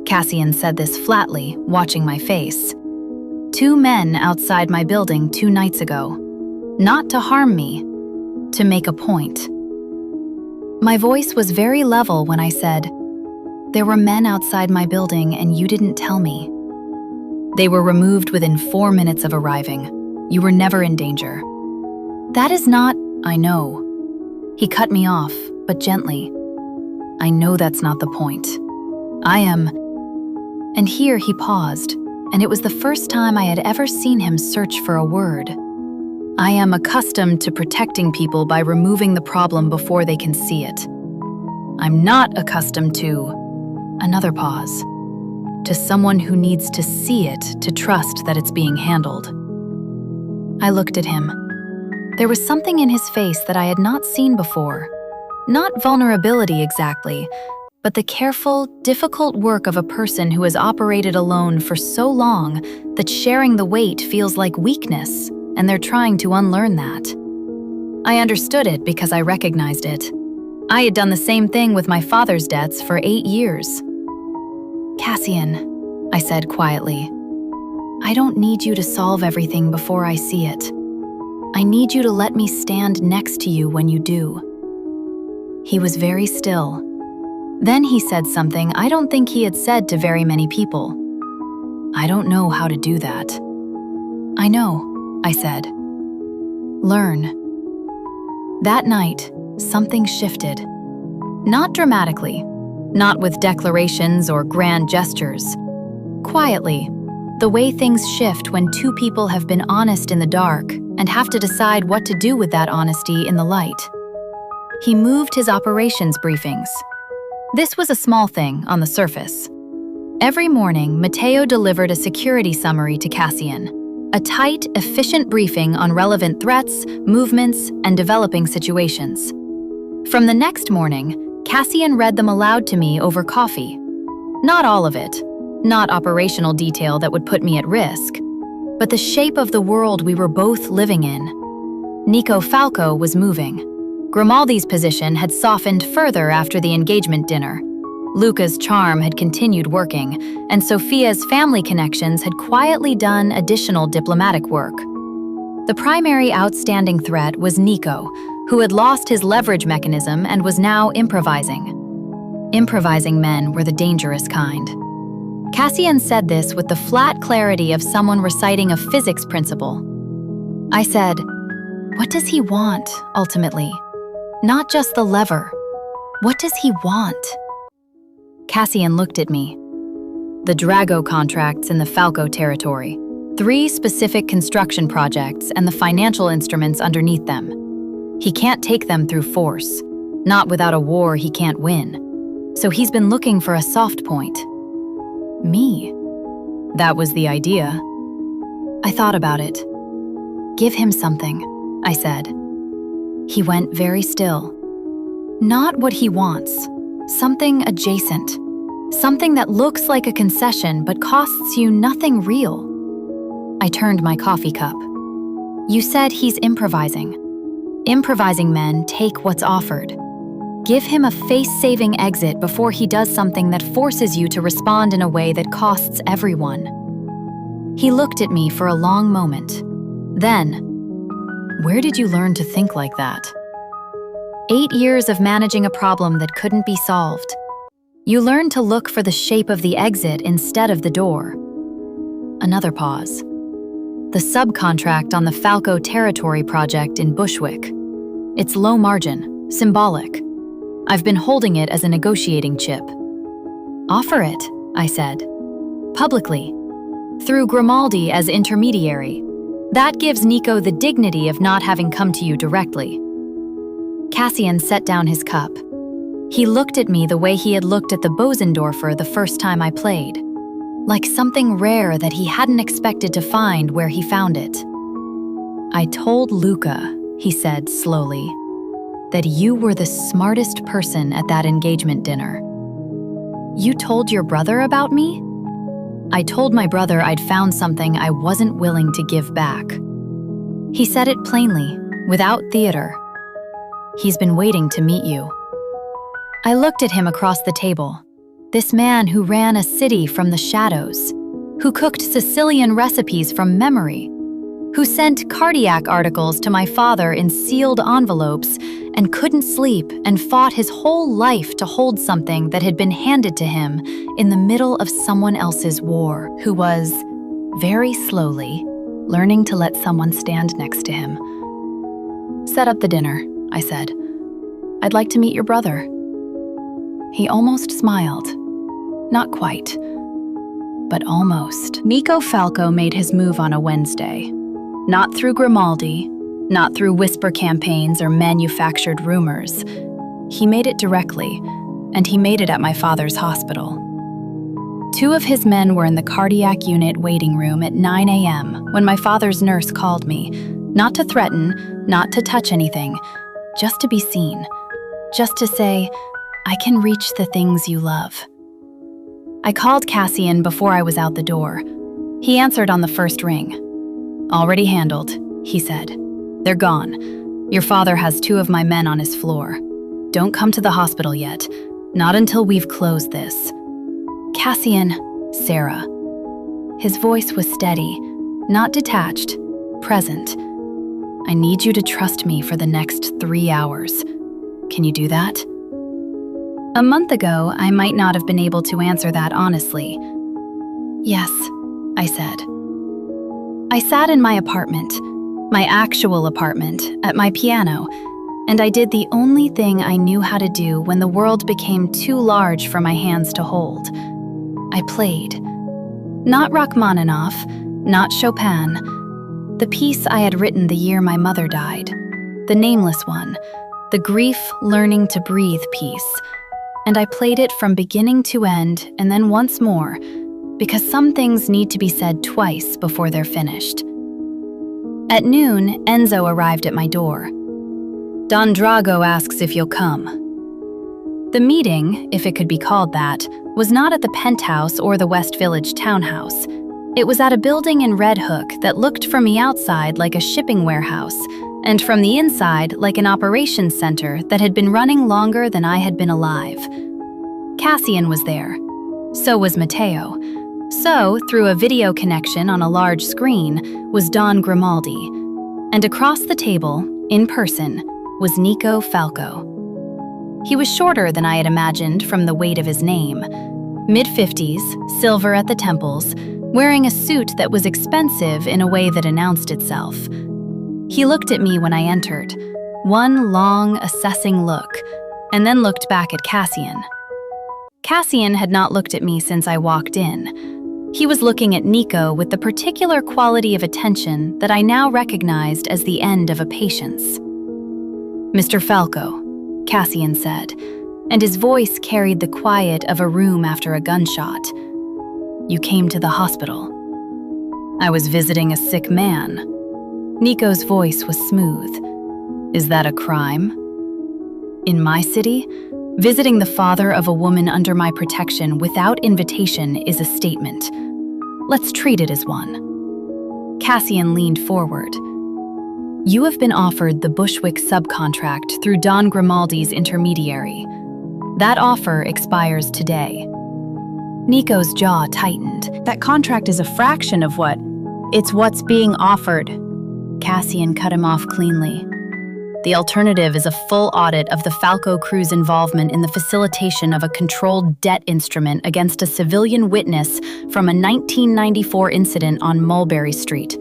Cassian said this flatly, watching my face. 2 men outside my building 2 nights ago. Not to harm me, to make a point. My voice was very level when I said, "There were men outside my building and you didn't tell me. They were removed within 4 minutes of arriving. You were never in danger." That is not, I know. He cut me off, but gently. I know that's not the point. I am... And here he paused, and it was the first time I had ever seen him search for a word. I am accustomed to protecting people by removing the problem before they can see it. I'm not accustomed to... Another pause. To someone who needs to see it to trust that it's being handled. I looked at him. There was something in his face that I had not seen before. Not vulnerability exactly, but the careful, difficult work of a person who has operated alone for so long that sharing the weight feels like weakness, and they're trying to unlearn that. I understood it because I recognized it. I had done the same thing with my father's debts for 8 years. "Cassian," I said quietly, "I don't need you to solve everything before I see it. I need you to let me stand next to you when you do." He was very still. Then he said something I don't think he had said to very many people. "I don't know how to do that." "I know," I said. "Learn." That night, something shifted. Not dramatically, not with declarations or grand gestures. Quietly, The way things shift when two people have been honest in the dark and have to decide what to do with that honesty in the light. He moved his operations briefings. This was a small thing on the surface. Every morning, Matteo delivered a security summary to Cassian, a tight, efficient briefing on relevant threats, movements, and developing situations. From the next morning, Cassian read them aloud to me over coffee. Not all of it, not operational detail that would put me at risk, but the shape of the world we were both living in. Nico Falco was moving. Grimaldi's position had softened further after the engagement dinner. Luca's charm had continued working, and Sophia's family connections had quietly done additional diplomatic work. The primary outstanding threat was Nico, who had lost his leverage mechanism and was now improvising. Improvising men were the dangerous kind. Cassian said this with the flat clarity of someone reciting a physics principle. I said, "What does he want, ultimately? Not just the lever. What does he want?" Cassian looked at me. The Drago contracts in the Falco territory, 3 specific construction projects and the financial instruments underneath them. He can't take them through force. Not without a war he can't win. So he's been looking for a soft point. Me. That was the idea. I thought about it. "Give him something," I said. He went very still. "Not what he wants. Something adjacent. Something that looks like a concession but costs you nothing real." I turned my coffee cup. "You said he's improvising. Improvising men take what's offered. Give him a face-saving exit before he does something that forces you to respond in a way that costs everyone." He looked at me for a long moment. Then, "Where did you learn to think like that?" 8 years of managing a problem that couldn't be solved. You learn to look for the shape of the exit instead of the door. Another pause. The subcontract on the Falco territory project in Bushwick. It's low margin, symbolic. I've been holding it as a negotiating chip. "Offer it," I said. "Publicly. Through Grimaldi as intermediary. That gives Nico the dignity of not having come to you directly." Cassian set down his cup. He looked at me the way he had looked at the Bosendorfer the first time I played. Like something rare that he hadn't expected to find where he found it. "I told Luca," he said slowly, "that you were the smartest person at that engagement dinner." "You told your brother about me?" "I told my brother I'd found something I wasn't willing to give back." He said it plainly, without theater. "He's been waiting to meet you." I looked at him across the table. This man who ran a city from the shadows, who cooked Sicilian recipes from memory, who sent cardiac articles to my father in sealed envelopes and couldn't sleep and fought his whole life to hold something that had been handed to him in the middle of someone else's war, who was, very slowly, learning to let someone stand next to him. "Set up the dinner," I said. "I'd like to meet your brother." He almost smiled. Not quite, but almost. Nico Falco made his move on a Wednesday. Not through Grimaldi, not through whisper campaigns or manufactured rumors. He made it directly, and he made it at my father's hospital. 2 of his men were in the cardiac unit waiting room at 9 a.m. when my father's nurse called me, not to threaten, not to touch anything, just to be seen, just to say, "I can reach the things you love." I called Cassian before I was out the door. He answered on the first ring. "Already handled," he said. "They're gone. Your father has 2 of my men on his floor. Don't come to the hospital yet. Not until we've closed this." "Cassian, Sarah." His voice was steady, not detached, present. "I need you to trust me for the next 3 hours. Can you do that?" A month ago, I might not have been able to answer that honestly. "Yes," I said. I sat in my apartment, my actual apartment, at my piano, and I did the only thing I knew how to do when the world became too large for my hands to hold. I played. Not Rachmaninoff, not Chopin. The piece I had written the year my mother died. The nameless one. The grief learning to breathe piece. And I played it from beginning to end and then once more, because some things need to be said twice before they're finished. At noon, Enzo arrived at my door. Don Drago asks if you'll come. The meeting, if it could be called that, was not at the penthouse or the West Village townhouse. It was at a building in Red Hook that looked from the outside like a shipping warehouse, and from the inside like an operations center that had been running longer than I had been alive. Cassian was there. So was Matteo. So, through a video connection on a large screen, was Don Grimaldi. And across the table, in person, was Nico Falco. He was shorter than I had imagined from the weight of his name. Mid-50s, silver at the temples, wearing a suit that was expensive in a way that announced itself. He looked at me when I entered, one long, assessing look, and then looked back at Cassian. Cassian had not looked at me since I walked in. He was looking at Nico with the particular quality of attention that I now recognized as the end of a patience. "Mr. Falco," Cassian said, and his voice carried the quiet of a room after a gunshot. "You came to the hospital." "I was visiting a sick man." Nico's voice was smooth. "Is that a crime?" "In my city, visiting the father of a woman under my protection without invitation is a statement. Let's treat it as one." Cassian leaned forward. "You have been offered the Bushwick subcontract through Don Grimaldi's intermediary. That offer expires today." Nico's jaw tightened. That contract is a fraction of what? It's what's being offered. Cassian cut him off cleanly. "The alternative is a full audit of the Falco crew's involvement in the facilitation of a controlled debt instrument against a civilian witness from a 1994 incident on Mulberry Street.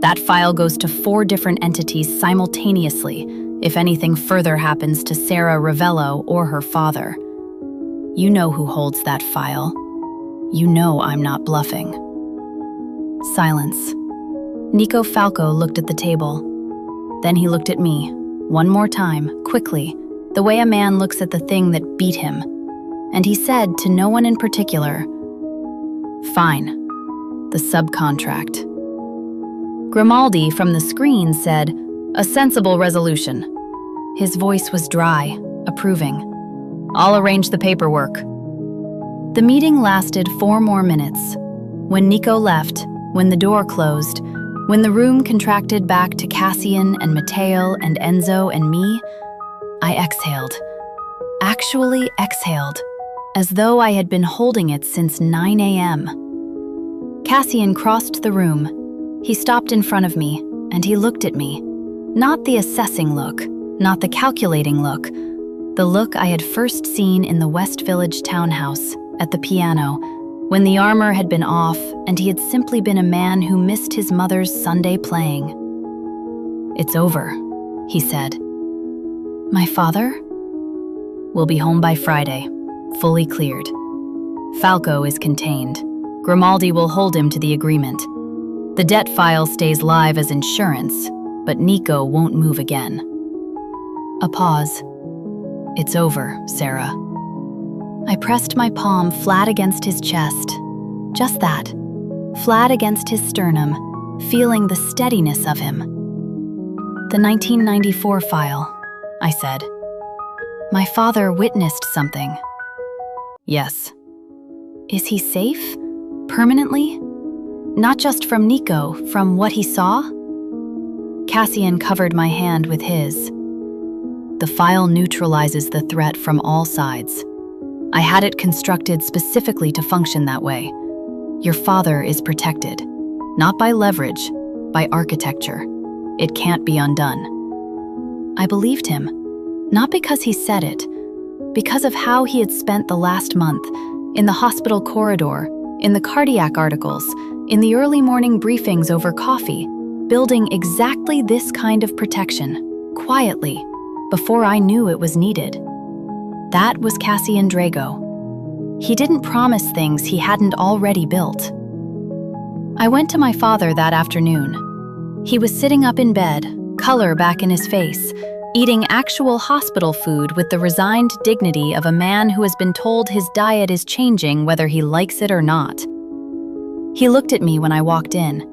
That file goes to 4 different entities simultaneously if anything further happens to Sarah Ravello or her father. You know who holds that file. You know I'm not bluffing." Silence. Nico Falco looked at the table. Then he looked at me, one more time, quickly, the way a man looks at the thing that beat him. And he said to no one in particular, "Fine, the subcontract." Grimaldi from the screen said, "A sensible resolution." His voice was dry, approving. "I'll arrange the paperwork." The meeting lasted 4 more minutes. When Nico left, when the door closed, when the room contracted back to Cassian and Matteo and Enzo and me, I exhaled. Actually exhaled, as though I had been holding it since 9 a.m. Cassian crossed the room. He stopped in front of me, and he looked at me. Not the assessing look, not the calculating look, the look I had first seen in the West Village townhouse, at the piano, when the armor had been off and he had simply been a man who missed his mother's Sunday playing. "It's over," he said. "My father?" "Will be home by Friday, fully cleared. Falco is contained. Grimaldi will hold him to the agreement. The debt file stays live as insurance, but Nico won't move again." A pause. "It's over, Sarah." I pressed my palm flat against his chest. Just that, flat against his sternum, feeling the steadiness of him. "The 1994 file," I said. "My father witnessed something." "Yes." "Is he safe? Permanently? Not just from Nico, from what he saw?" Cassian covered my hand with his. "The file neutralizes the threat from all sides. I had it constructed specifically to function that way. Your father is protected, not by leverage, by architecture. It can't be undone." I believed him, not because he said it, because of how he had spent the last month, in the hospital corridor, in the cardiac articles, in the early morning briefings over coffee, building exactly this kind of protection, quietly, before I knew it was needed. That was Cassian Drago. He didn't promise things he hadn't already built. I went to my father that afternoon. He was sitting up in bed, color back in his face, eating actual hospital food with the resigned dignity of a man who has been told his diet is changing whether he likes it or not. He looked at me when I walked in.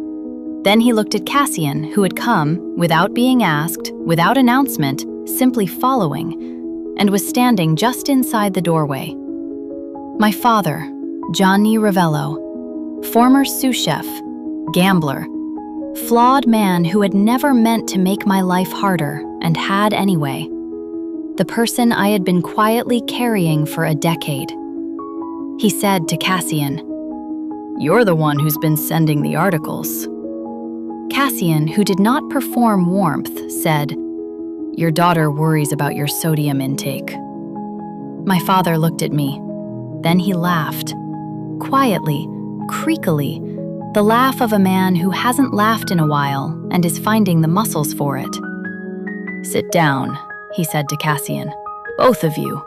Then he looked at Cassian, who had come, without being asked, without announcement, simply following, and was standing just inside the doorway. My father, Johnny Ravello, former sous chef, gambler, flawed man who had never meant to make my life harder and had anyway. The person I had been quietly carrying for a decade. He said to Cassian, "You're the one who's been sending the articles." Cassian, who did not perform warmth, said, "Your daughter worries about your sodium intake." My father looked at me. Then he laughed. Quietly, creakily, the laugh of a man who hasn't laughed in a while and is finding the muscles for it. "Sit down," he said to Cassian. "Both of you.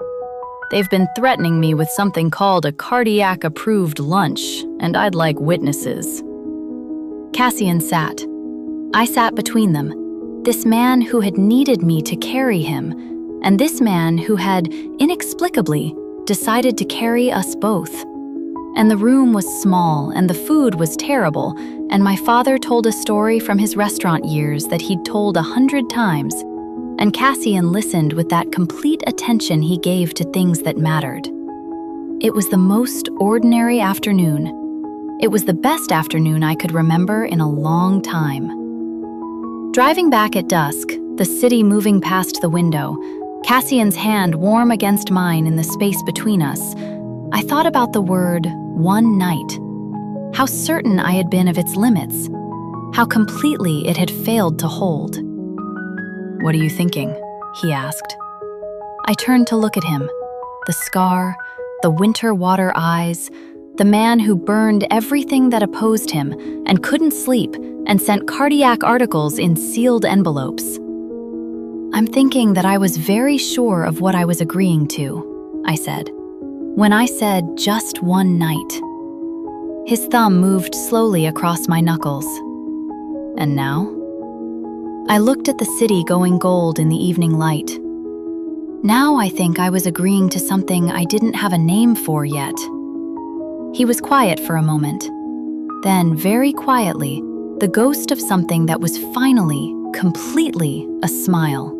They've been threatening me with something called a cardiac-approved lunch, and I'd like witnesses." Cassian sat. I sat between them. This man who had needed me to carry him, and this man who had, inexplicably, decided to carry us both. And the room was small, and the food was terrible, and my father told a story from his restaurant years that he'd told 100 times, and Cassian listened with that complete attention he gave to things that mattered. It was the most ordinary afternoon. It was the best afternoon I could remember in a long time. Driving back at dusk, the city moving past the window, Cassian's hand warm against mine in the space between us, I thought about the word "one night." How certain I had been of its limits. How completely it had failed to hold. "What are you thinking?" he asked. I turned to look at him. The scar, the winter water eyes, the man who burned everything that opposed him and couldn't sleep and sent cardiac articles in sealed envelopes. "I'm thinking that I was very sure of what I was agreeing to," I said. When I said just one night. His thumb moved slowly across my knuckles. "And now?" I looked at the city going gold in the evening light. Now I think I was agreeing to something I didn't have a name for yet. He was quiet for a moment. Then, very quietly, the ghost of something that was finally, completely, a smile.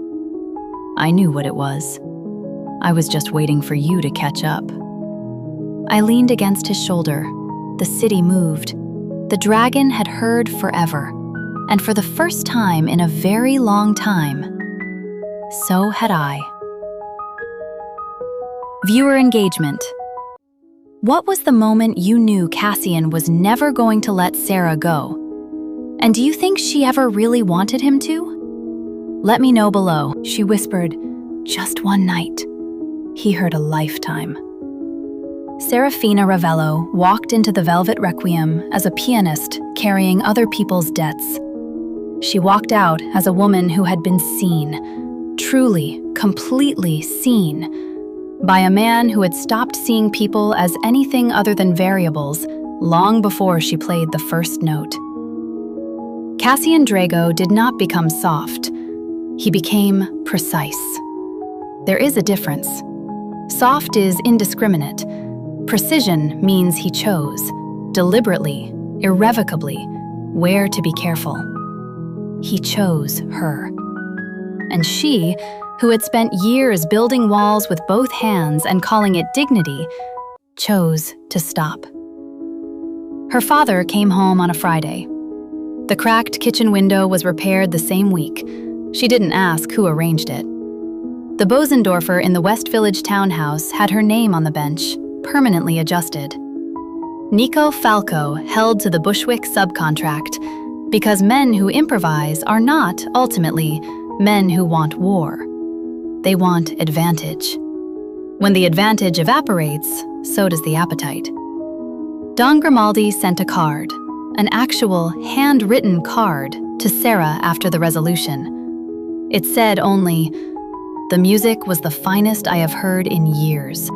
"I knew what it was. I was just waiting for you to catch up." I leaned against his shoulder. The city moved. The dragon had heard forever, and for the first time in a very long time, so had I. Viewer engagement. What was the moment you knew Cassian was never going to let Sarah go? And do you think she ever really wanted him to? Let me know below. She whispered, "Just one night." He heard a lifetime. Serafina Ravello walked into the Velvet Requiem as a pianist carrying other people's debts. She walked out as a woman who had been seen, truly, completely seen, by a man who had stopped seeing people as anything other than variables long before she played the first note. Cassian Drago did not become soft. He became precise. There is a difference. Soft is indiscriminate. Precision means he chose, deliberately, irrevocably, where to be careful. He chose her. And she, who had spent years building walls with both hands and calling it dignity, chose to stop. Her father came home on a Friday. The cracked kitchen window was repaired the same week. She didn't ask who arranged it. The Bosendorfer in the West Village townhouse had her name on the bench, permanently adjusted. Nico Falco held to the Bushwick subcontract because men who improvise are not, ultimately, men who want war. They want advantage. When the advantage evaporates, so does the appetite. Don Grimaldi sent a card, an actual handwritten card, to Sarah after the resolution. It said only, "The music was the finest I have heard in years.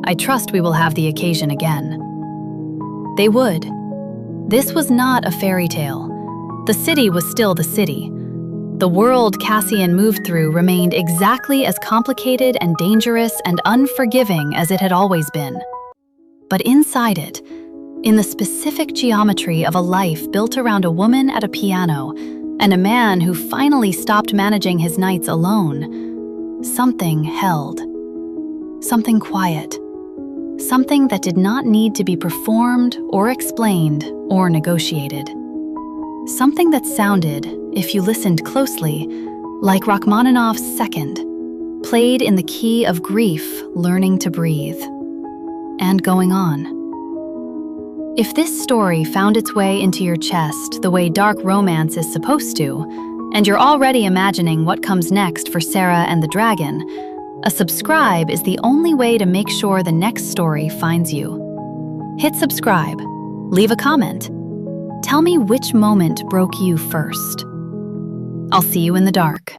I trust we will have the occasion again." They would. This was not a fairy tale. The city was still the city. The world Cassian moved through remained exactly as complicated and dangerous and unforgiving as it had always been. But inside it, in the specific geometry of a life built around a woman at a piano and a man who finally stopped managing his nights alone, something held. Something quiet. Something that did not need to be performed or explained or negotiated. Something that sounded, if you listened closely, like Rachmaninoff's Second, played in the key of grief, learning to breathe. And going on. If this story found its way into your chest the way dark romance is supposed to, and you're already imagining what comes next for Sarah and the Dragon, a subscribe is the only way to make sure the next story finds you. Hit subscribe. Leave a comment. Tell me which moment broke you first. I'll see you in the dark.